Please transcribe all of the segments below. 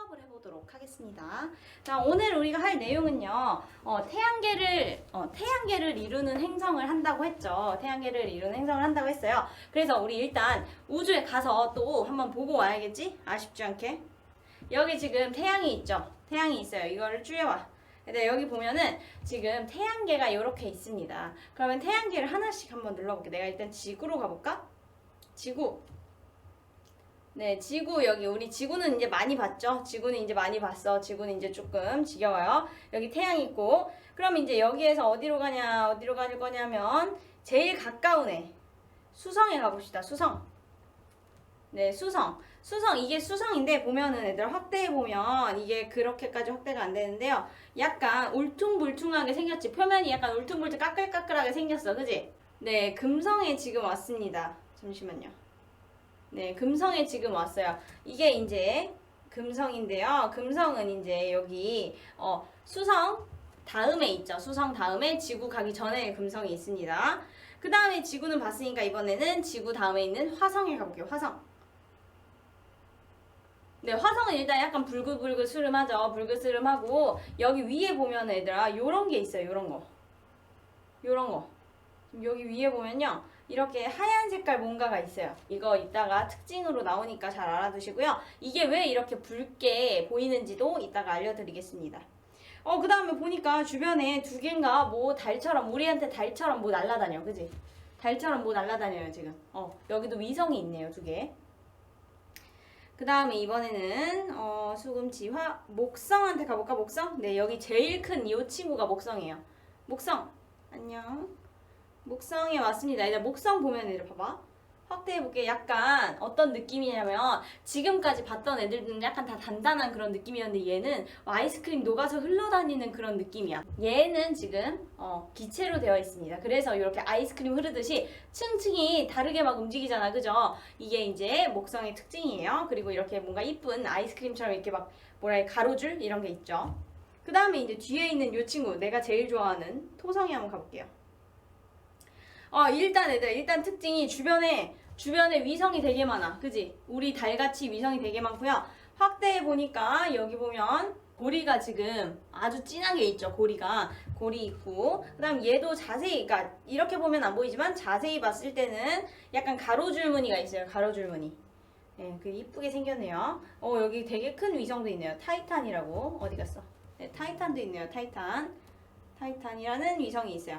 수업을 해보도록 하겠습니다. 자, 오늘 우리가 할 내용은요, 태양계를 이루는 행성을 한다고 했죠. 태양계를 이루는 행성을 한다고 했어요. 그래서 우리 일단 우주에 가서 또 한번 보고 와야겠지? 아쉽지 않게. 여기 지금 태양이 있죠? 태양이 있어요. 이거를 줄여와. 근데 여기 보면은 지금 태양계가 이렇게 있습니다. 그러면 태양계를 하나씩 한번 눌러볼게. 내가 일단 지구로 가볼까? 지구. 네, 지구 여기 우리 지구는 이제 많이 봤죠? 지구는 이제 많이 봤어. 지구는 이제 조금 지겨워요. 여기 태양 있고, 그럼 이제 여기에서 어디로 가냐? 어디로 갈 거냐면 제일 가까운 애 수성에 가봅시다. 수성. 네, 수성. 이게 수성인데 보면은 애들 확대해 보면 이게 그렇게까지 확대가 안 되는데요. 약간 울퉁불퉁하게 생겼지. 표면이 약간 울퉁불퉁 까끌까끌하게 생겼어. 그지? 네, 금성에 지금 왔습니다. 잠시만요. 네, 금성에 지금 왔어요. 이게 이제 금성인데요. 금성은 이제 여기 수성 다음에 있죠. 수성 다음에 지구 가기 전에 금성이 있습니다. 그 다음에 지구는 봤으니까 이번에는 지구 다음에 있는 화성에 가볼게요. 화성. 네, 화성은 일단 약간 불그불그스름하죠. 불그스름하고 여기 위에 보면 얘들아 요런 게 있어요. 요런 거. 여기 위에 보면요. 이렇게 하얀 색깔 뭔가가 있어요. 이거 이따가 특징으로 나오니까 잘 알아두시고요. 이게 왜 이렇게 붉게 보이는지도 이따가 알려드리겠습니다. 그 다음에 보니까 주변에 두 개인가 뭐 달처럼, 우리한테 달처럼 뭐 날아다녀. 그지? 달처럼 뭐 날아다녀요, 지금. 여기도 위성이 있네요, 두 개. 그 다음에 이번에는 수금지화 목성한테 가볼까? 목성? 네, 여기 제일 큰 이 친구가 목성이에요. 목성 안녕. 목성에 왔습니다. 이제 목성 보면 얘들 봐봐. 확대해볼게. 약간 어떤 느낌이냐면 지금까지 봤던 애들은 약간 다 단단한 그런 느낌이었는데 얘는 아이스크림 녹아서 흘러다니는 그런 느낌이야. 얘는 지금 기체로 되어 있습니다. 그래서 이렇게 아이스크림 흐르듯이 층층이 다르게 막 움직이잖아. 그죠? 이게 이제 목성의 특징이에요. 그리고 이렇게 뭔가 이쁜 아이스크림처럼 이렇게 막 가로줄 이런 게 있죠. 그 다음에 이제 뒤에 있는 이 친구, 내가 제일 좋아하는 토성이 한번 가볼게요. 일단 특징이 주변에 위성이 되게 많아. 그지? 우리 달같이 위성이 되게 많고요. 확대해 보니까 여기 보면 고리가 지금 아주 진하게 있죠. 고리 있고, 그 다음 얘도 자세히, 그러니까 이렇게 보면 안 보이지만 자세히 봤을 때는 약간 가로줄무늬가 있어요. 가로줄무늬. 네, 그 이쁘게 생겼네요. 여기 되게 큰 위성도 있네요. 타이탄이라고. 어디 갔어? 네, 타이탄도 있네요. 타이탄이라는 위성이 있어요.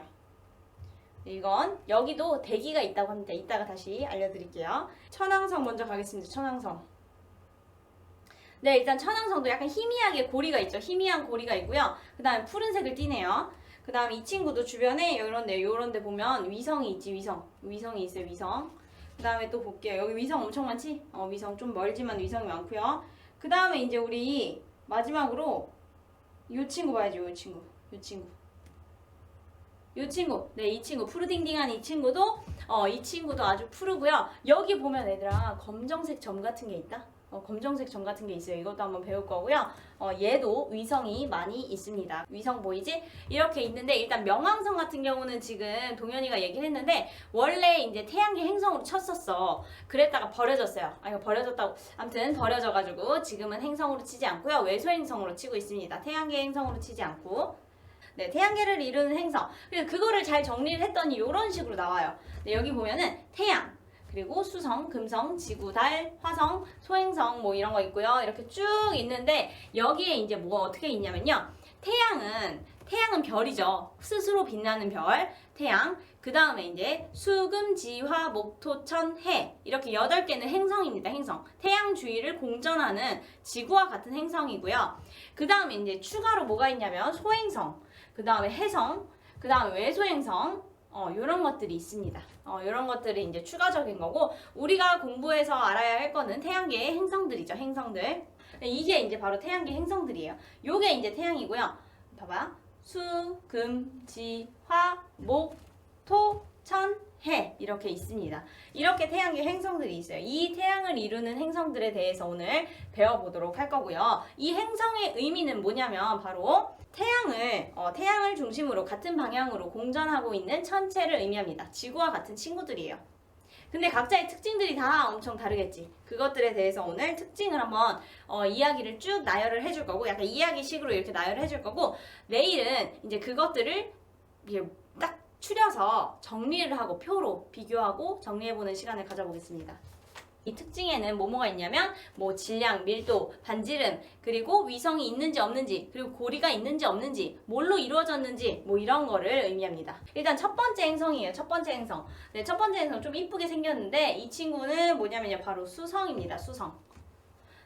이건 여기도 대기가 있다고 합니다. 이따가 다시 알려드릴게요. 천왕성 먼저 가겠습니다. 천왕성. 네, 일단 천왕성도 약간 희미하게 고리가 있죠. 희미한 고리가 있고요. 그 다음에 푸른색을 띠네요. 그 다음에 이 친구도 주변에 요런데 보면 위성이 있지. 위성이 있어요. 위성. 그 다음에 또 볼게요. 여기 위성 엄청 많지? 위성 좀 멀지만 위성이 많고요. 그 다음에 이제 우리 마지막으로 이 친구 봐야죠. 이 친구. 네, 이 친구 푸르딩딩한 이 친구도 아주 푸르고요. 여기 보면 얘들아 검정색 점 같은 게 있다. 검정색 점 같은 게 있어요. 이것도 한번 배울 거고요. 얘도 위성이 많이 있습니다. 위성 보이지? 이렇게 있는데 일단 명왕성 같은 경우는 지금 동현이가 얘기를 했는데 원래 이제 태양계 행성으로 쳤었어. 그랬다가 버려졌어요. 이거 버려졌다고. 아무튼 버려져가지고 지금은 행성으로 치지 않고요. 외소 행성으로 치고 있습니다. 태양계 행성으로 치지 않고. 네, 태양계를 이루는 행성. 그래서 그거를 잘 정리를 했더니 이런 식으로 나와요. 네, 여기 보면은 태양, 그리고 수성, 금성, 지구, 달, 화성, 소행성 뭐 이런 거 있고요. 이렇게 쭉 있는데 여기에 이제 뭐가 어떻게 있냐면요. 태양은 별이죠. 스스로 빛나는 별, 태양. 그 다음에 이제 수금, 지화, 목, 토, 천, 해. 이렇게 8개는 행성입니다. 행성. 태양 주위를 공전하는 지구와 같은 행성이고요. 그 다음에 이제 추가로 뭐가 있냐면 소행성, 그 다음에 해성, 그 다음에 외소행성, 요런 것들이 있습니다. 요런 것들이 이제 추가적인 거고, 우리가 공부해서 알아야 할 거는 태양계의 행성들이죠. 행성들. 이게 이제 바로 태양계 행성들이에요. 요게 이제 태양이고요. 봐봐. 수, 금, 지, 화, 목, 토, 천, 해. 이렇게 있습니다. 이렇게 태양계 행성들이 있어요. 이 태양을 이루는 행성들에 대해서 오늘 배워보도록 할 거고요. 이 행성의 의미는 뭐냐면 바로 태양을 중심으로 같은 방향으로 공전하고 있는 천체를 의미합니다. 지구와 같은 친구들이에요. 근데 각자의 특징들이 다 엄청 다르겠지. 그것들에 대해서 오늘 특징을 한번 이야기를 쭉 나열을 해줄 거고, 약간 이야기식으로 이렇게 나열을 해줄 거고, 내일은 이제 그것들을 이제 딱 추려서 정리를 하고 표로 비교하고 정리해보는 시간을 가져보겠습니다. 이 특징에는 뭐가 있냐면 뭐 질량, 밀도, 반지름, 그리고 위성이 있는지 없는지, 그리고 고리가 있는지 없는지, 뭘로 이루어졌는지 뭐 이런 거를 의미합니다. 일단 첫 번째 행성이에요. 첫 번째 행성. 네, 첫 번째 행성 좀 이쁘게 생겼는데 이 친구는 뭐냐면요. 바로 수성입니다. 수성.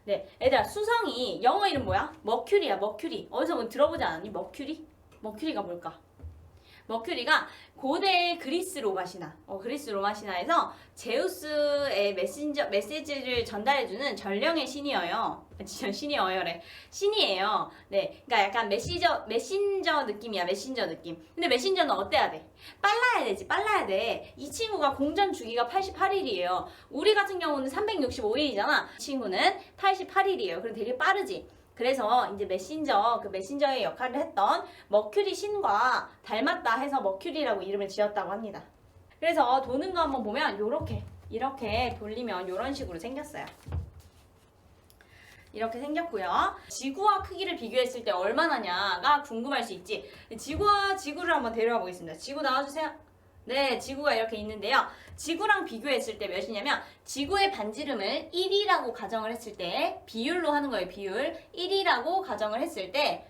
네, 얘들아 수성이 영어 이름 뭐야? 머큐리야. 머큐리. 어디서 뭐 들어보지 않았니? 머큐리? 머큐리가 뭘까? 머큐리가 고대 그리스 로마 신화, 그리스 로마 신화에서 제우스의 메시지를 전달해주는 전령의 신이에요. 신이어요래. 신이에요. 네, 그러니까 약간 메신저 느낌이야. 메신저 느낌. 근데 메신저는 어때야 돼? 빨라야 되지. 빨라야 돼. 이 친구가 공전 주기가 88일이에요. 우리 같은 경우는 365일이잖아. 이 친구는 88일이에요. 그럼 되게 빠르지. 그래서 이제 메신저의 역할을 했던 머큐리 신과 닮았다 해서 머큐리라고 이름을 지었다고 합니다. 그래서 도는 거 한번 보면 이렇게 돌리면 이런 식으로 생겼어요. 이렇게 생겼고요. 지구와 크기를 비교했을 때 얼마나냐가 궁금할 수 있지. 지구와 지구를 한번 데려와 보겠습니다. 지구 나와주세요. 네, 지구가 이렇게 있는데요. 지구랑 비교했을 때 몇이냐면 지구의 반지름을 1이라고 가정을 했을 때 비율로 하는 거예요. 비율 1이라고 가정을 했을 때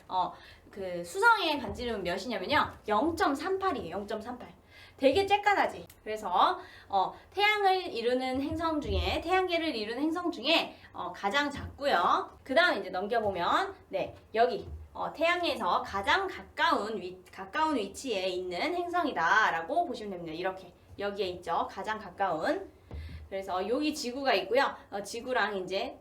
그 수성의 반지름은 몇이냐면요. 0.38이에요. 0.38. 되게 쬐깐하지. 그래서 태양계를 이루는 행성 중에 가장 작고요. 그 다음 이제 넘겨보면 네, 여기 태양에서 가장 가까운 위치에 있는 행성이다라고 보시면 됩니다. 이렇게 여기에 있죠. 가장 가까운. 그래서 여기 지구가 있고요. 지구랑 이제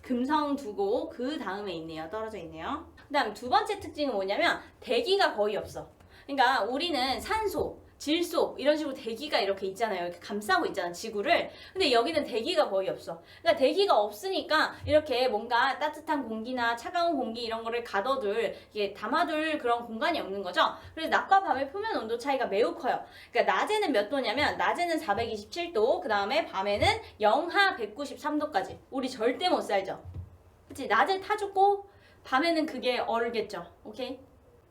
금성 두고 그 다음에 있네요. 떨어져 있네요. 그다음 두 번째 특징은 뭐냐면 대기가 거의 없어. 그러니까 우리는 산소, 질소 이런 식으로 대기가 이렇게 있잖아요. 이렇게 감싸고 있잖아, 지구를. 근데 여기는 대기가 거의 없어. 그러니까 대기가 없으니까 이렇게 뭔가 따뜻한 공기나 차가운 공기 이런 거를 담아둘 그런 공간이 없는 거죠. 그래서 낮과 밤의 표면 온도 차이가 매우 커요. 그러니까 낮에는 몇 도냐면 낮에는 427도, 그 다음에 밤에는 영하 193도까지. 우리 절대 못 살죠. 그치? 낮에 타 죽고 밤에는 그게 얼겠죠. 오케이?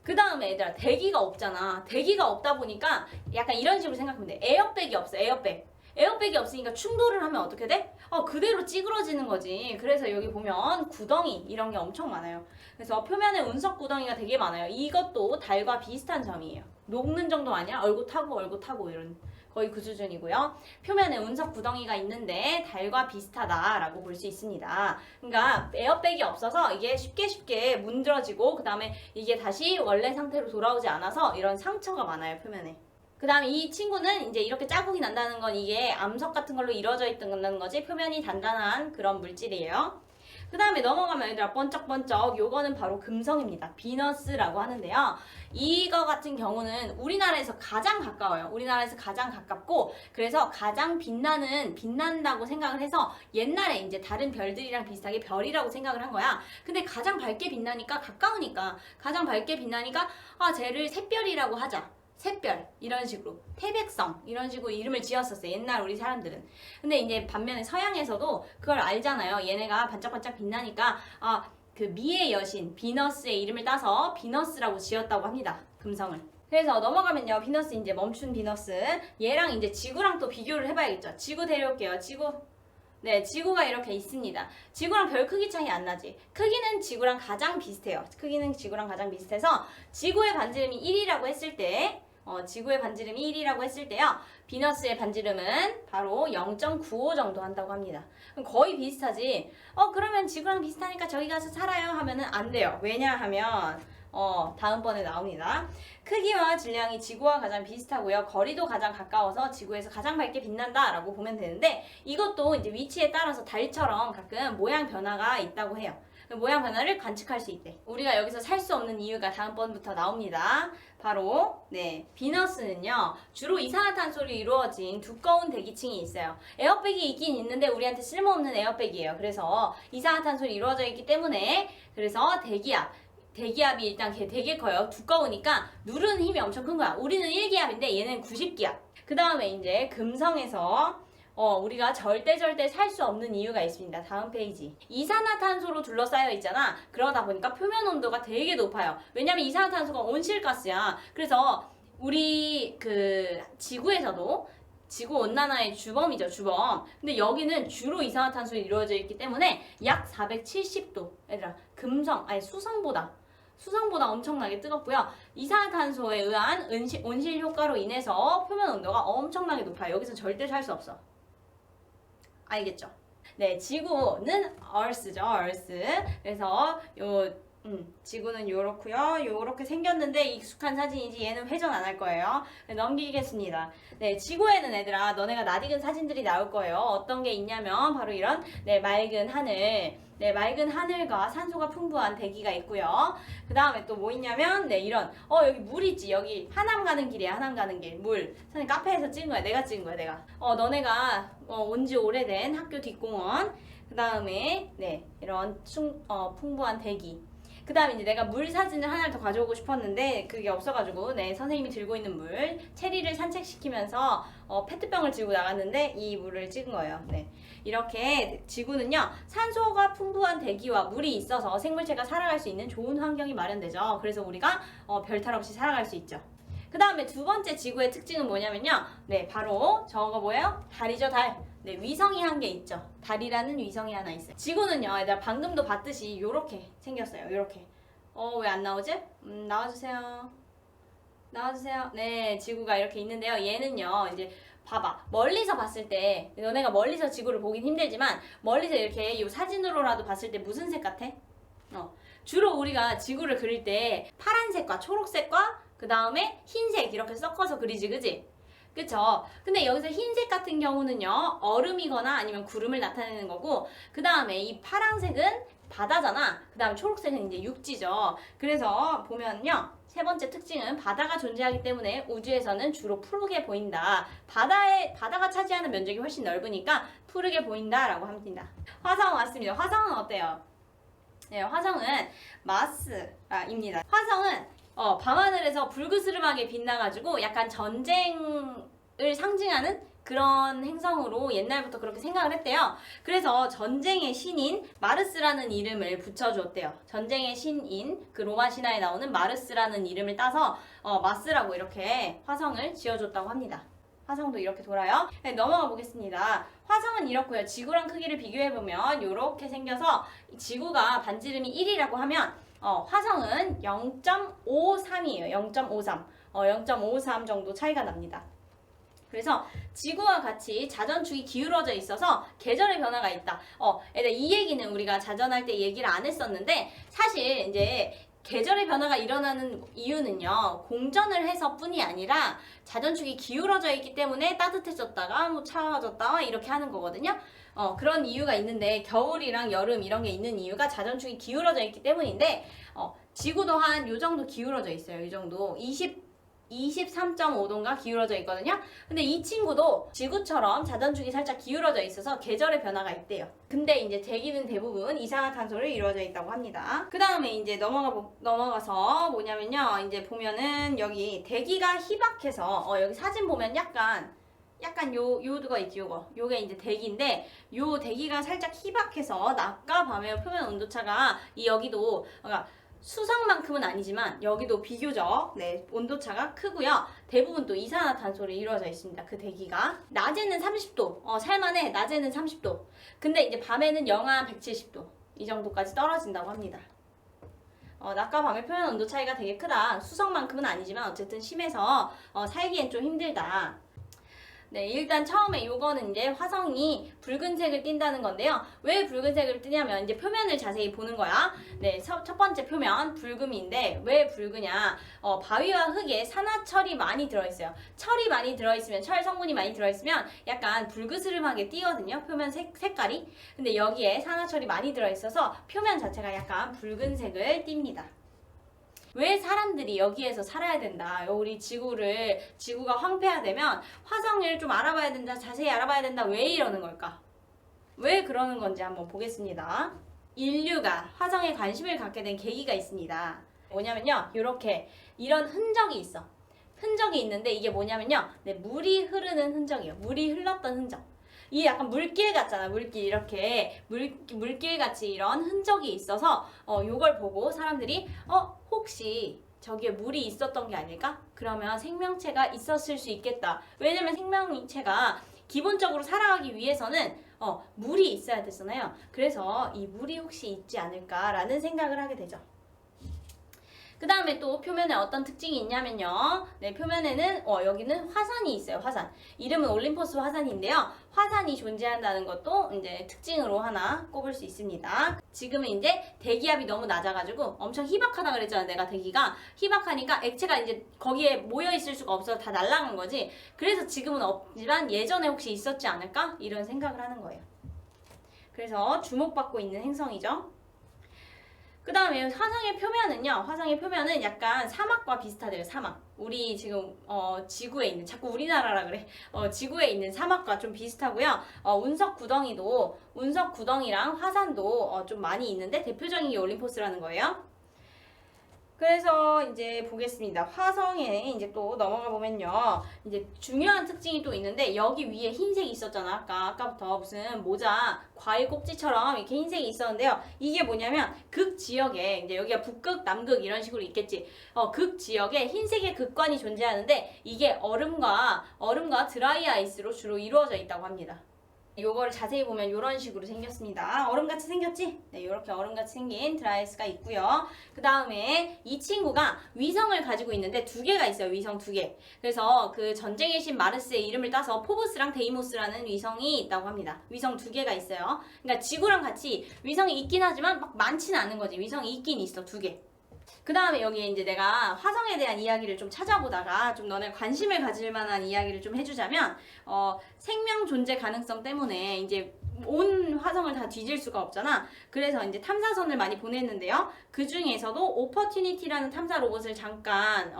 그 다음에 얘들아 대기가 없잖아. 대기가 없다 보니까 약간 이런 식으로 생각하면 돼. 에어백이 없어. 에어백이 없으니까 충돌을 하면 어떻게 돼? 그대로 찌그러지는 거지. 그래서 여기 보면 구덩이 이런 게 엄청 많아요. 그래서 표면에 운석 구덩이가 되게 많아요. 이것도 달과 비슷한 점이에요. 녹는 정도 아니야? 얼고 타고 이런 거의 그 수준이고요. 표면에 운석 구덩이가 있는데 달과 비슷하다라고 볼 수 있습니다. 그러니까 에어백이 없어서 이게 쉽게 문드러지고 그 다음에 이게 다시 원래 상태로 돌아오지 않아서 이런 상처가 많아요, 표면에. 그 다음에 이 친구는 이제 이렇게 자국이 난다는 건 이게 암석 같은 걸로 이루어져 있다는 거지, 표면이 단단한 그런 물질이에요. 그 다음에 넘어가면 얘들아 번쩍번쩍 요거는 바로 금성입니다. 비너스라고 하는데요. 이거 같은 경우는 우리나라에서 가장 가까워요. 우리나라에서 가장 가깝고 그래서 가장 빛난다고 생각을 해서 옛날에 이제 다른 별들이랑 비슷하게 별이라고 생각을 한 거야. 근데 가장 밝게 빛나니까 가까우니까 쟤를 샛별이라고 하자. 샛별 이런 식으로 태백성 이런 식으로 이름을 지었었어요. 옛날 우리 사람들은. 근데 이제 반면에 서양에서도 그걸 알잖아요. 얘네가 반짝반짝 빛나니까 그 미의 여신 비너스의 이름을 따서 비너스라고 지었다고 합니다. 금성을. 그래서 넘어가면요. 비너스 이제 멈춘 비너스. 얘랑 이제 지구랑 또 비교를 해봐야겠죠. 지구 데려올게요. 네, 지구가 이렇게 있습니다. 지구랑 별 크기 차이 안 나지. 크기는 지구랑 가장 비슷해요. 비슷해서 지구의 반지름이 1이라고 했을 때 요 비너스의 반지름은 바로 0.95 정도 한다고 합니다. 그럼 거의 비슷하지. 그러면 지구랑 비슷하니까 저기 가서 살아요 하면은 안 돼요. 왜냐하면 다음번에 나옵니다. 크기와 질량이 지구와 가장 비슷하고요. 거리도 가장 가까워서 지구에서 가장 밝게 빛난다라고 보면 되는데 이것도 이제 위치에 따라서 달처럼 가끔 모양 변화가 있다고 해요. 모양 변화를 관측할 수 있대. 우리가 여기서 살 수 없는 이유가 다음번부터 나옵니다. 바로 비너스는요. 주로 이산화탄소로 이루어진 두꺼운 대기층이 있어요. 에어백이 있긴 있는데 우리한테 쓸모없는 에어백이에요. 그래서 이산화탄소로 이루어져 있기 때문에 그래서 대기압이 일단 되게 커요. 두꺼우니까 누르는 힘이 엄청 큰 거야. 우리는 1기압인데 얘는 90기압. 그 다음에 이제 금성에서 우리가 절대 살 수 없는 이유가 있습니다. 다음 페이지. 이산화탄소로 둘러싸여 있잖아. 그러다 보니까 표면 온도가 되게 높아요. 왜냐면 이산화탄소가 온실가스야. 그래서 우리 그 지구에서도 지구 온난화의 주범이죠, 주범. 근데 여기는 주로 이산화탄소로 이루어져 있기 때문에 약 470도. 얘들아, 수성보다 엄청나게 뜨겁고요. 이산화탄소에 의한 온실 효과로 인해서 표면 온도가 엄청나게 높아요. 여기서 절대 살 수 없어. 알겠죠? 네, 지구는 Earth죠, Earth. 그래서 지구는 요렇고요. 요렇게 생겼는데 익숙한 사진이지 얘는 회전 안 할 거예요. 네, 넘기겠습니다. 네, 지구에는 얘들아 너네가 낯익은 사진들이 나올 거예요. 어떤 게 있냐면 바로 이런 맑은 하늘. 네, 맑은 하늘과 산소가 풍부한 대기가 있고요. 그 다음에 또 뭐 있냐면 이런 여기 물 있지. 여기 하남 가는 길이야. 하남 가는 길. 물. 선생님 카페에서 찍은 거야. 내가 찍은 거야. 내가. 너네가 온 지 오래된 학교 뒷공원. 그 다음에 이런 풍부한 대기. 그 다음에 이제 내가 물 사진을 하나를 더 가져오고 싶었는데 그게 없어가지고 선생님이 들고 있는 물 체리를 산책시키면서 페트병을 들고 나갔는데 이 물을 찍은 거예요. 네, 이렇게 지구는요 산소가 풍부한 대기와 물이 있어서 생물체가 살아갈 수 있는 좋은 환경이 마련되죠. 그래서 우리가 별탈 없이 살아갈 수 있죠. 그 다음에 두 번째 지구의 특징은 뭐냐면요, 바로 저거 뭐예요? 달이죠, 달. 위성이 한 개 있죠. 달이라는 위성이 하나 있어요. 지구는요, 얘들아 방금도 봤듯이 요렇게 생겼어요. 요렇게. 왜 안 나오지? 나와주세요. 나와주세요. 네, 지구가 이렇게 있는데요. 얘는요, 이제 봐봐. 멀리서 봤을 때, 너네가 멀리서 지구를 보긴 힘들지만, 멀리서 이렇게 이 사진으로라도 봤을 때 무슨 색 같아? 주로 우리가 지구를 그릴 때 파란색과 초록색과 그 다음에 흰색 이렇게 섞어서 그리지, 그지? 그쵸? 근데 여기서 흰색 같은 경우는요, 얼음이거나 아니면 구름을 나타내는 거고, 그 다음에 이 파란색은 바다잖아. 그 다음 초록색은 이제 육지죠. 그래서 보면요, 세 번째 특징은 바다가 존재하기 때문에 우주에서는 주로 푸르게 보인다. 바다가 차지하는 면적이 훨씬 넓으니까 푸르게 보인다라고 합니다. 화성 왔습니다. 화성은 어때요? 네, 화성은 마스입니다. 화성은 밤하늘에서 불그스름하게 빛나가지고 약간 전쟁을 상징하는 그런 행성으로 옛날부터 그렇게 생각을 했대요. 그래서 전쟁의 신인 마르스라는 이름을 붙여주었대요. 전쟁의 신인 그 로마 신화에 나오는 마르스라는 이름을 따서 마스라고 이렇게 화성을 지어줬다고 합니다. 화성도 이렇게 돌아요. 네, 넘어가 보겠습니다. 화성은 이렇고요. 지구랑 크기를 비교해보면 이렇게 생겨서 지구가 반지름이 1이라고 하면 화성은 0.53이에요. 0.53. 0.53 정도 차이가 납니다. 그래서 지구와 같이 자전축이 기울어져 있어서 계절의 변화가 있다. 애들 이 얘기는 우리가 자전할 때 얘기를 안 했었는데 사실 이제 계절의 변화가 일어나는 이유는요, 공전을 해서 뿐이 아니라 자전축이 기울어져 있기 때문에 따뜻해졌다가 뭐 차가워졌다가 이렇게 하는 거거든요. 그런 이유가 있는데 겨울이랑 여름 이런 게 있는 이유가 자전축이 기울어져 있기 때문인데 지구도 한 요 정도 기울어져 있어요. 이 정도 23.5도인가 기울어져 있거든요. 근데 이 친구도 지구처럼 자전축이 살짝 기울어져 있어서 계절의 변화가 있대요. 근데 이제 대기는 대부분 이산화탄소로 이루어져 있다고 합니다. 그 다음에 이제 넘어가서 뭐냐면요. 이제 보면은 여기 대기가 희박해서 여기 사진 보면 약간 요거가 있지, 요게 이제 대기인데, 요 대기가 살짝 희박해서 낮과 밤의 표면 온도차가 여기도, 그러니까 수성만큼은 아니지만 여기도 비교적 온도차가 크고요. 대부분 또 이산화탄소로 이루어져 있습니다. 그 대기가. 낮에는 30도, 살만해. 낮에는 30도. 근데 이제 밤에는 영하 170도. 이 정도까지 떨어진다고 합니다. 낮과 밤의 표면 온도 차이가 되게 크다. 수성만큼은 아니지만 어쨌든 심해서 살기엔 좀 힘들다. 네, 일단 처음에 요거는 이제 화성이 붉은색을 띈다는 건데요. 왜 붉은색을 띠냐면 이제 표면을 자세히 보는 거야. 네, 첫 번째 표면 붉음인데 왜 붉으냐? 바위와 흙에 산화철이 많이 들어있어요. 철이 많이 들어있으면, 철 성분이 많이 들어있으면 약간 붉으스름하게 띄거든요. 표면 색깔이. 근데 여기에 산화철이 많이 들어있어서 표면 자체가 약간 붉은색을 띱니다. 왜 사람들이 여기에서 살아야 된다. 우리 지구가 황폐화되면 화성을 좀 알아봐야 된다. 자세히 알아봐야 된다. 왜 이러는 걸까? 왜 그러는 건지 한번 보겠습니다. 인류가 화성에 관심을 갖게 된 계기가 있습니다. 뭐냐면요. 이런 흔적이 있어. 흔적이 있는데 이게 뭐냐면요. 물이 흐르는 흔적이에요. 물이 흘렀던 흔적. 이 약간 물길 같잖아. 물길 이렇게 물길 같이 이런 흔적이 있어서 요걸 보고 사람들이 혹시 저기에 물이 있었던 게 아닐까? 그러면 생명체가 있었을 수 있겠다. 왜냐면 생명체가 기본적으로 살아가기 위해서는 물이 있어야 되잖아요. 그래서 이 물이 혹시 있지 않을까라는 생각을 하게 되죠. 그 다음에 또 표면에 어떤 특징이 있냐면요. 네, 표면에는 여기는 화산이 있어요. 화산. 이름은 올림포스 화산인데요. 화산이 존재한다는 것도 이제 특징으로 하나 꼽을 수 있습니다. 지금은 이제 대기압이 너무 낮아가지고 엄청 희박하다 그랬잖아. 내가 대기가 희박하니까 액체가 이제 거기에 모여 있을 수가 없어서 다 날아간 거지. 그래서 지금은 없지만 예전에 혹시 있었지 않을까? 이런 생각을 하는 거예요. 그래서 주목받고 있는 행성이죠. 그 다음에 화성의 표면은 약간 사막과 비슷하대요. 사막. 우리 지금 지구에 있는, 자꾸 우리나라라 그래. 지구에 있는 사막과 좀 비슷하고요. 운석 구덩이랑 화산도 좀 많이 있는데 대표적인 게 올림포스라는 거예요. 그래서 이제 보겠습니다. 화성에 이제 또 넘어가 보면요. 이제 중요한 특징이 또 있는데 여기 위에 흰색이 있었잖아. 아까부터 무슨 모자, 과일 꼭지처럼 이렇게 흰색이 있었는데요. 이게 뭐냐면 극 지역에 이제 여기가 북극, 남극 이런 식으로 있겠지. 극 지역에 흰색의 극관이 존재하는데 이게 얼음과 드라이 아이스로 주로 이루어져 있다고 합니다. 요거를 자세히 보면 이런 식으로 생겼습니다. 얼음같이 생겼지? 네, 이렇게 얼음같이 생긴 드라이아이스가 있고요. 그 다음에 이 친구가 위성을 가지고 있는데 두 개가 있어요. 위성 두 개. 그래서 그 전쟁의 신 마르스의 이름을 따서 포브스랑 데이모스라는 위성이 있다고 합니다. 위성 두 개가 있어요. 그러니까 지구랑 같이 위성이 있긴 하지만 막 많지는 않은 거지. 위성이 있긴 있어. 두 개. 그 다음에 여기에 이제 내가 화성에 대한 이야기를 좀 찾아보다가 좀 너네 관심을 가질 만한 이야기를 좀 해주자면 생명 존재 가능성 때문에 이제 온 화성을 다 뒤질 수가 없잖아. 그래서 이제 탐사선을 많이 보냈는데요. 그 중에서도 오퍼튜니티라는 탐사 로봇을 잠깐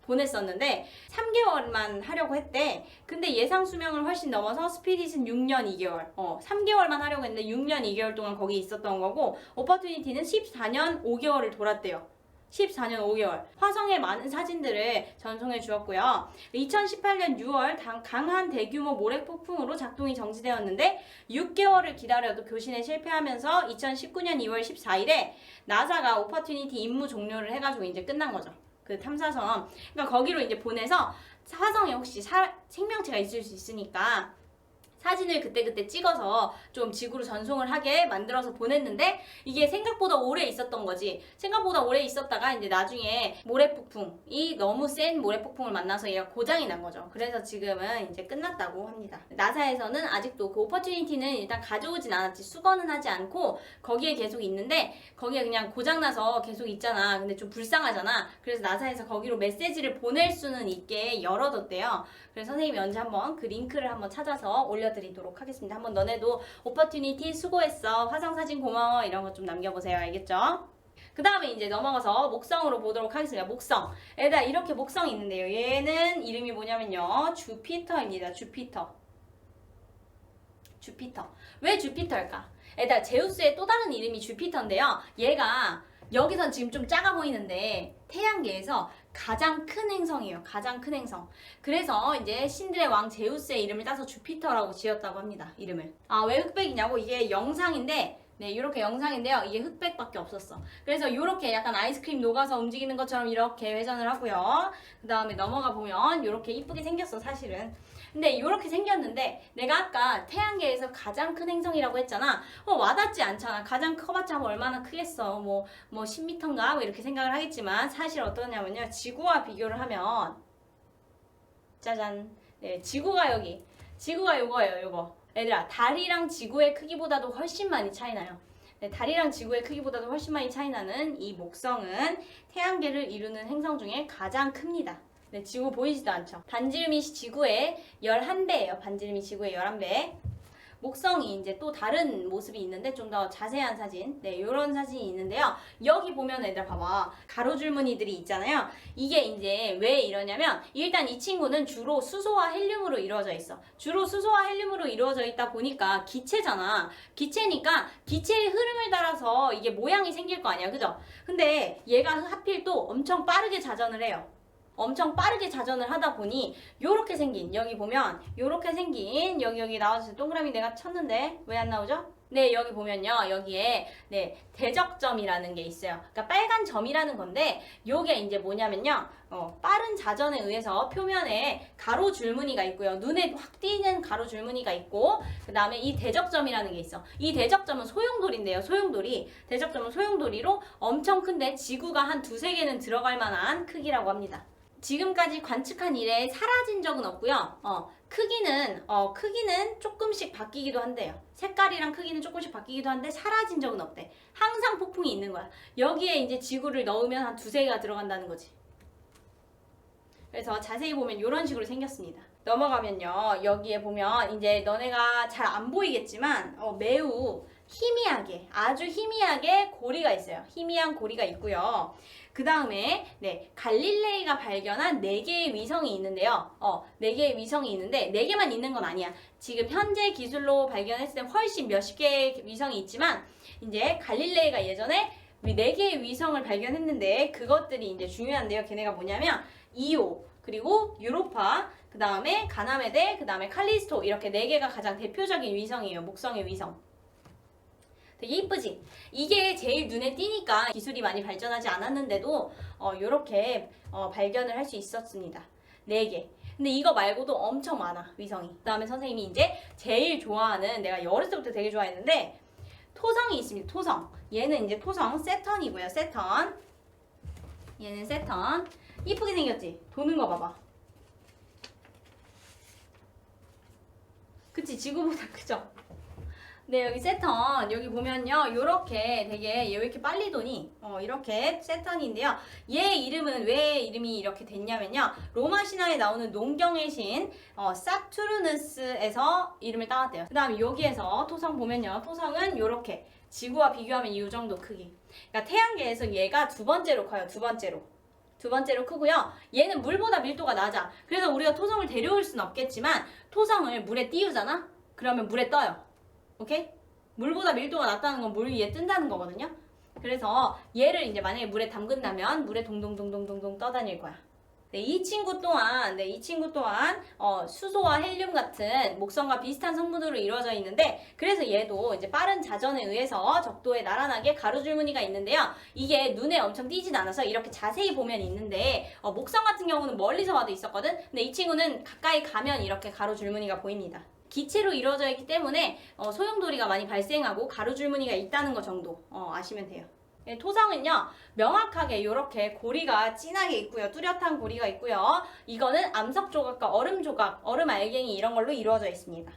보냈었는데 3개월만 하려고 했대. 근데 예상 수명을 훨씬 넘어서 스피릿은 6년 2개월. 3개월만 하려고 했는데 6년 2개월 동안 거기 있었던 거고 오퍼튜니티는 14년 5개월을 돌았대요. 14년 5개월. 화성의 많은 사진들을 전송해 주었고요. 2018년 6월 강한 대규모 모래폭풍으로 작동이 정지되었는데 6개월을 기다려도 교신에 실패하면서 2019년 2월 14일에 나사가 오퍼튜니티 임무 종료를 해가지고 이제 끝난 거죠. 그 탐사선. 그러니까 거기로 이제 보내서 화성에 혹시 생명체가 있을 수 있으니까 사진을 그때그때 찍어서 좀 지구로 전송을 하게 만들어서 보냈는데 이게 생각보다 오래 있었던 거지. 생각보다 오래 있었다가 이제 나중에 모래폭풍이 너무 센 모래폭풍을 만나서 얘가 고장이 난 거죠. 그래서 지금은 이제 끝났다고 합니다. 나사에서는 아직도 그 오퍼튜니티는 일단 가져오진 않았지. 수거는 하지 않고 거기에 계속 있는데 거기에 그냥 고장나서 계속 있잖아. 근데 좀 불쌍하잖아. 그래서 나사에서 거기로 메시지를 보낼 수는 있게 열어뒀대요. 그래서 선생님이 언제 한번 그 링크를 한번 찾아서 올려드리도록 하겠습니다. 한번 너네도 오퍼튜니티 수고했어. 화성 사진 고마워. 이런 거 좀 남겨보세요. 알겠죠? 그 다음에 이제 넘어가서 목성으로 보도록 하겠습니다. 목성. 얘들아 이렇게 목성이 있는데요. 얘는 이름이 뭐냐면요. 주피터입니다. 주피터. 왜 주피터일까? 얘들아 제우스의 또 다른 이름이 주피터인데요. 얘가 여기선 지금 좀 작아 보이는데 태양계에서 가장 큰 행성이에요. 가장 큰 행성. 그래서 이제 신들의 왕 제우스의 이름을 따서 주피터라고 지었다고 합니다. 이름을. 왜 흑백이냐고? 이게 영상인데 네, 이렇게 영상인데요. 이게 흑백밖에 없었어. 그래서 이렇게 약간 아이스크림 녹아서 움직이는 것처럼 이렇게 회전을 하고요. 그 다음에 넘어가 보면 이렇게 이쁘게 생겼어, 사실은. 근데 이렇게 생겼는데 내가 아까 태양계에서 가장 큰 행성이라고 했잖아. 와닿지 않잖아. 가장 커봤자 얼마나 크겠어. 뭐 10m인가? 뭐 이렇게 생각을 하겠지만 사실 어떠냐면요. 지구와 비교를 하면 짜잔. 네, 지구가 요거예요, 요거. 얘들아, 달이랑 지구의 크기보다도 훨씬 많이 차이 나요. 네, 달이랑 지구의 크기보다도 훨씬 많이 차이 나는 이 목성은 태양계를 이루는 행성 중에 가장 큽니다. 네, 지구 보이지도 않죠. 반지름이 지구의 11배예요. 반지름이 지구의 11배. 목성이 이제 또 다른 모습이 있는데 좀 더 자세한 사진. 네, 이런 사진이 있는데요. 여기 보면 얘들아 봐봐. 가로줄무늬들이 있잖아요. 이게 이제 왜 이러냐면 일단 이 친구는 주로 수소와 헬륨으로 이루어져 있어. 주로 수소와 헬륨으로 이루어져 있다 보니까 기체잖아. 기체니까 기체의 흐름을 따라서 이게 모양이 생길 거 아니야. 그죠? 근데 얘가 하필 또 엄청 빠르게 자전을 해요. 엄청 빠르게 자전을 하다 보니 요렇게 생긴, 여기 보면 요렇게 생긴 여기 나와서 동그라미 내가 쳤는데 왜 안 나오죠? 네, 여기 보면요. 여기에 네, 대적점이라는 게 있어요. 그러니까 빨간 점이라는 건데 요게 이제 뭐냐면요. 빠른 자전에 의해서 표면에 가로 줄무늬가 있고요. 눈에 확 띄는 가로 줄무늬가 있고 그 다음에 이 대적점이라는 게 있어. 이 대적점은 소용돌이인데요. 소용돌이. 대적점은 소용돌이로 엄청 큰데 지구가 한 두세 개는 들어갈 만한 크기라고 합니다. 지금까지 관측한 이래 사라진 적은 없고요. 크기는 조금씩 바뀌기도 한대요. 색깔이랑 크기는 조금씩 바뀌기도 한데 사라진 적은 없대. 항상 폭풍이 있는 거야. 여기에 이제 지구를 넣으면 한 두세 개가 들어간다는 거지. 그래서 자세히 보면 이런 식으로 생겼습니다. 넘어가면요. 여기에 보면 이제 너네가 잘 안 보이겠지만 매우 희미하게, 아주 희미하게 고리가 있어요. 희미한 고리가 있고요. 그 다음에 네, 갈릴레이가 발견한 4개의 위성이 있는데요. 4개의 위성이 있는데 4개만 있는 건 아니야. 지금 현재 기술로 발견했을 때 훨씬 몇십 개의 위성이 있지만 이제 갈릴레이가 예전에 4개의 위성을 발견했는데 그것들이 이제 중요한데요. 걔네가 뭐냐면 이오, 그리고 유로파, 그 다음에 가나메데, 그 다음에 칼리스토 이렇게 4개가 가장 대표적인 위성이에요. 목성의 위성. 되게 이쁘지? 이게 제일 눈에 띄니까 기술이 많이 발전하지 않았는데도 요렇게 발견을 할 수 있었습니다. 4개. 근데 이거 말고도 엄청 많아, 위성이. 그 다음에 선생님이 이제 제일 좋아하는, 내가 어렸을 때부터 되게 좋아했는데 토성이 있습니다. 토성. 얘는 이제 토성, 세턴이고요. 세턴. 얘는 세턴. 이쁘게 생겼지? 도는 거 봐봐. 그치? 지구보다 크죠? 네, 여기 세턴. 여기 보면요. 요렇게 되게 얘 왜 이렇게 빨리 도니? 이렇게 세턴인데요. 얘 이름은 왜 이름이 이렇게 됐냐면요. 로마 신화에 나오는 농경의 신 사투르누스에서 이름을 따왔대요. 그 다음에 여기에서 토성 보면요. 토성은 요렇게 지구와 비교하면 이 정도 크기. 그러니까 태양계에서 얘가 두 번째로 커요. 두 번째로 크고요. 얘는 물보다 밀도가 낮아. 그래서 우리가 토성을 데려올 수는 없겠지만 토성을 물에 띄우잖아? 그러면 물에 떠요. 오케이? 물보다 밀도가 낮다는 건 물 위에 뜬다는 거거든요. 그래서 얘를 이제 만약에 물에 담근다면 물에 동동동동동동 떠다닐 거야. 네, 이 친구 또한 수소와 헬륨 같은 목성과 비슷한 성분으로 이루어져 있는데 그래서 얘도 이제 빠른 자전에 의해서 적도에 나란하게 가로줄무늬가 있는데요. 이게 눈에 엄청 띄진 않아서 이렇게 자세히 보면 있는데 목성 같은 경우는 멀리서 봐도 있었거든. 근데 이 친구는 가까이 가면 이렇게 가로줄무늬가 보입니다. 기체로 이루어져 있기 때문에 소용돌이가 많이 발생하고 가로줄무늬가 있다는 거 정도 아시면 돼요. 네, 토성은요 명확하게 이렇게 고리가 진하게 있고요. 뚜렷한 고리가 있고요. 이거는 암석 조각과 얼음 조각, 얼음 알갱이 이런 걸로 이루어져 있습니다.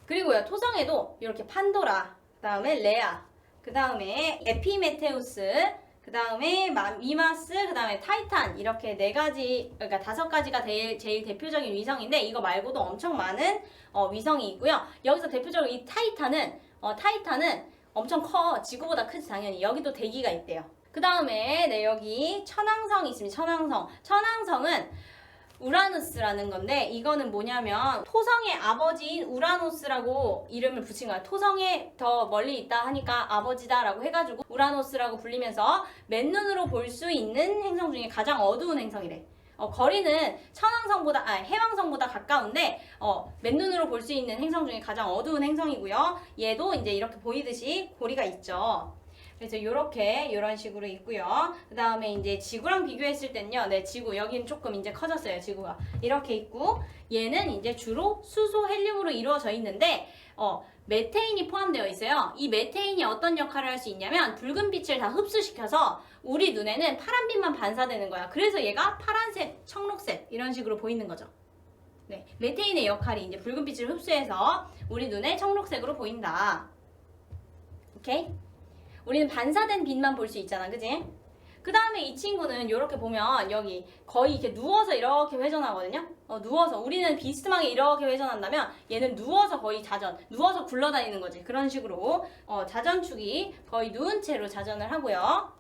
그리고요 토성에도 이렇게 판도라, 그 다음에 레아, 그 다음에 에피메테우스, 그 다음에 미마스, 그 다음에 타이탄 이렇게 4가지, 그러니까 5가지가 제일 대표적인 위성인데 이거 말고도 엄청 많은 위성이 있고요. 여기서 대표적으로 이 타이탄은 엄청 커. 지구보다 크지 당연히. 여기도 대기가 있대요. 그 다음에 네 여기 천왕성이 있습니다. 천왕성은 우라누스라는 건데 이거는 뭐냐면 토성의 아버지인 우라노스라고 이름을 붙인 거야. 토성에 더 멀리 있다 하니까 아버지다라고 해가지고 우라노스라고 불리면서 맨눈으로 볼 수 있는 행성 중에 가장 어두운 행성이래. 거리는 해왕성보다 가까운데 맨눈으로 볼 수 있는 행성 중에 가장 어두운 행성이고요. 얘도 이제 이렇게 보이듯이 고리가 있죠. 그래서 이런 식으로 있고요. 그 다음에 이제 지구랑 비교했을 때는요. 네, 지구 여기는 조금 이제 커졌어요. 지구가 이렇게 있고 얘는 이제 주로 수소 헬륨으로 이루어져 있는데 메테인이 포함되어 있어요. 이 메테인이 어떤 역할을 할 수 있냐면 붉은 빛을 다 흡수시켜서 우리 눈에는 파란빛만 반사되는 거야. 그래서 얘가 파란색, 청록색 이런 식으로 보이는 거죠. 네, 메테인의 역할이 이제 붉은 빛을 흡수해서 우리 눈에 청록색으로 보인다. 오케이? 우리는 반사된 빛만 볼 수 있잖아, 그지? 그 다음에 이 친구는 이렇게 보면 여기 거의 이렇게 누워서 이렇게 회전하거든요. 누워서 우리는 비스듬하게 이렇게 회전한다면 얘는 누워서 거의 누워서 굴러다니는 거지. 그런 식으로 자전축이 거의 누운 채로 자전을 하고요.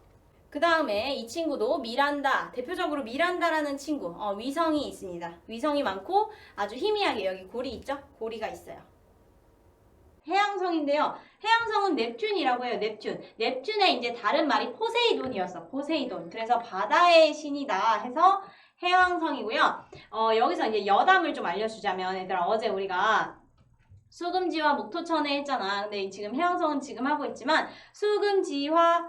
그 다음에 이 친구도 미란다, 대표적으로 미란다라는 친구, 위성이 있습니다. 위성이 많고 아주 희미하게 여기 고리 있죠? 고리가 있어요. 해양성인데요. 해양성은 넵튠이라고 해요. 넵튠. 넵튠의 이제 다른 말이 포세이돈이었어. 포세이돈. 그래서 바다의 신이다 해서 해왕성이고요. 여기서 이제 여담을 좀 알려주자면 얘들아 어제 우리가 수금지화 목토천에 했잖아. 근데 지금 해왕성은 지금 하고 있지만 수금지화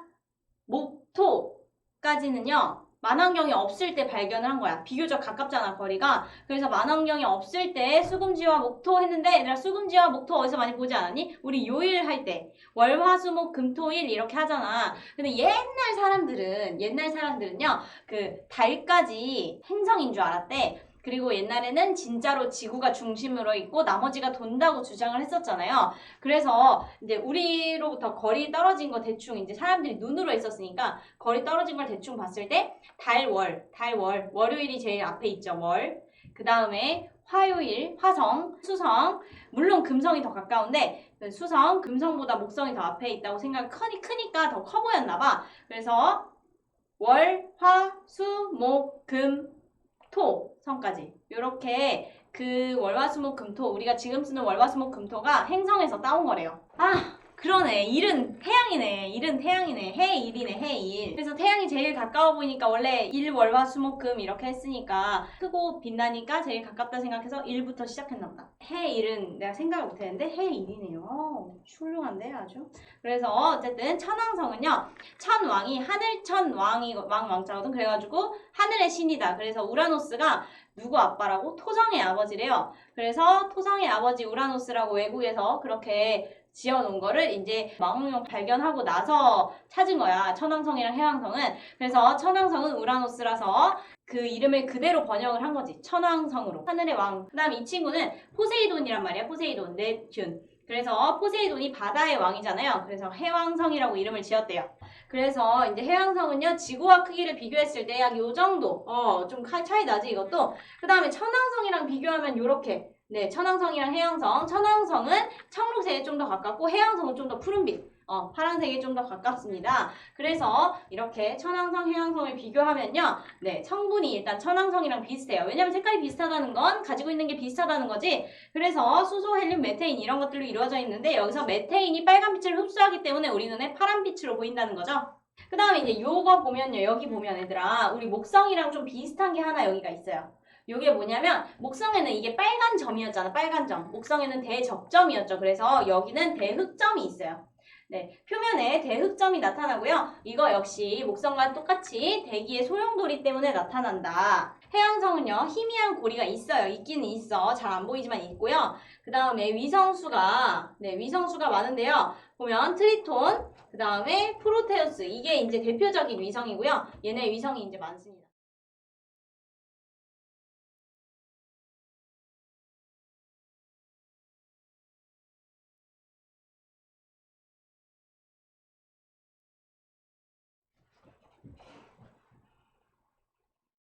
목토까지는요. 만환경이 없을 때 발견을 한 거야. 비교적 가깝잖아, 거리가. 그래서 만환경이 없을 때 수금지화 목토 했는데 얘들아 수금지화 목토 어디서 많이 보지 않았니? 우리 요일 할 때 월화수목 금토일 이렇게 하잖아. 근데 옛날 사람들은요. 그 달까지 행성인 줄 알았대. 그리고 옛날에는 진짜로 지구가 중심으로 있고 나머지가 돈다고 주장을 했었잖아요. 그래서 이제 우리로부터 거리 떨어진 거 대충 이제 사람들이 눈으로 했었으니까 거리 떨어진 걸 대충 봤을 때 월요일이 제일 앞에 있죠. 월. 그 다음에 화요일, 화성, 수성. 물론 금성이 더 가까운데 수성, 금성보다 목성이 더 앞에 있다고 크니까 더 커 보였나 봐. 그래서 월, 화, 수, 목, 금, 토 성까지 이렇게 그 월화수목금토 우리가 지금 쓰는 월화수목금토가 행성에서 따온 거래요. 아 그러네. 일은 태양이네. 해일이네. 해일. 그래서 태양이 제일 가까워 보이니까 원래 일 월화수목금 이렇게 했으니까 크고 빛나니까 제일 가깝다 생각해서 1부터 시작했나 보다. 해일은 내가 생각을 못했는데 해일이네요. 훌륭한데 아주. 그래서 어쨌든 천왕성은요. 천왕이 하늘천 왕자거든. 그래가지고 하늘의 신이다. 그래서 우라노스가 누구 아빠라고? 토성의 아버지래요. 그래서 토성의 아버지 우라노스라고 외국에서 그렇게 지어놓은 거를 이제 망원경 발견하고 나서 찾은 거야. 천왕성이랑 해왕성은. 그래서 천왕성은 우라노스라서 그 이름을 그대로 번역을 한 거지. 천왕성으로. 하늘의 왕. 그 다음 이 친구는 포세이돈이란 말이야. 포세이돈. 넵튠. 그래서 포세이돈이 바다의 왕이잖아요. 그래서 해왕성이라고 이름을 지었대요. 그래서 이제 해왕성은요. 지구와 크기를 비교했을 때 약 요 정도. 좀 차이 나지 이것도. 그 다음에 천왕성이랑 비교하면 요렇게. 네, 천왕성이랑 해왕성. 천왕성은 청록색에 좀 더 가깝고 해왕성은 좀 더 푸른빛. 파란색에 좀 더 가깝습니다. 그래서 이렇게 천왕성, 해왕성을 비교하면요. 네, 성분이 일단 천왕성이랑 비슷해요. 왜냐면 색깔이 비슷하다는 건 가지고 있는 게 비슷하다는 거지. 그래서 수소, 헬륨, 메테인 이런 것들로 이루어져 있는데 여기서 메테인이 빨간 빛을 흡수하기 때문에 우리 눈에 파란 빛으로 보인다는 거죠. 그 다음에 이제 요거 보면요. 여기 보면 얘들아 우리 목성이랑 좀 비슷한 게 하나 여기가 있어요. 요게 뭐냐면 목성에는 이게 빨간 점이었잖아. 빨간 점. 목성에는 대적점이었죠. 그래서 여기는 대흑점이 있어요. 네, 표면에 대흑점이 나타나고요. 이거 역시 목성과 똑같이 대기의 소용돌이 때문에 나타난다. 해왕성은요. 희미한 고리가 있어요. 있기는 있어. 잘 안 보이지만 있고요. 그 다음에 위성수가 많은데요. 보면 트리톤, 그 다음에 프로테우스. 이게 이제 대표적인 위성이고요. 얘네 위성이 이제 많습니다.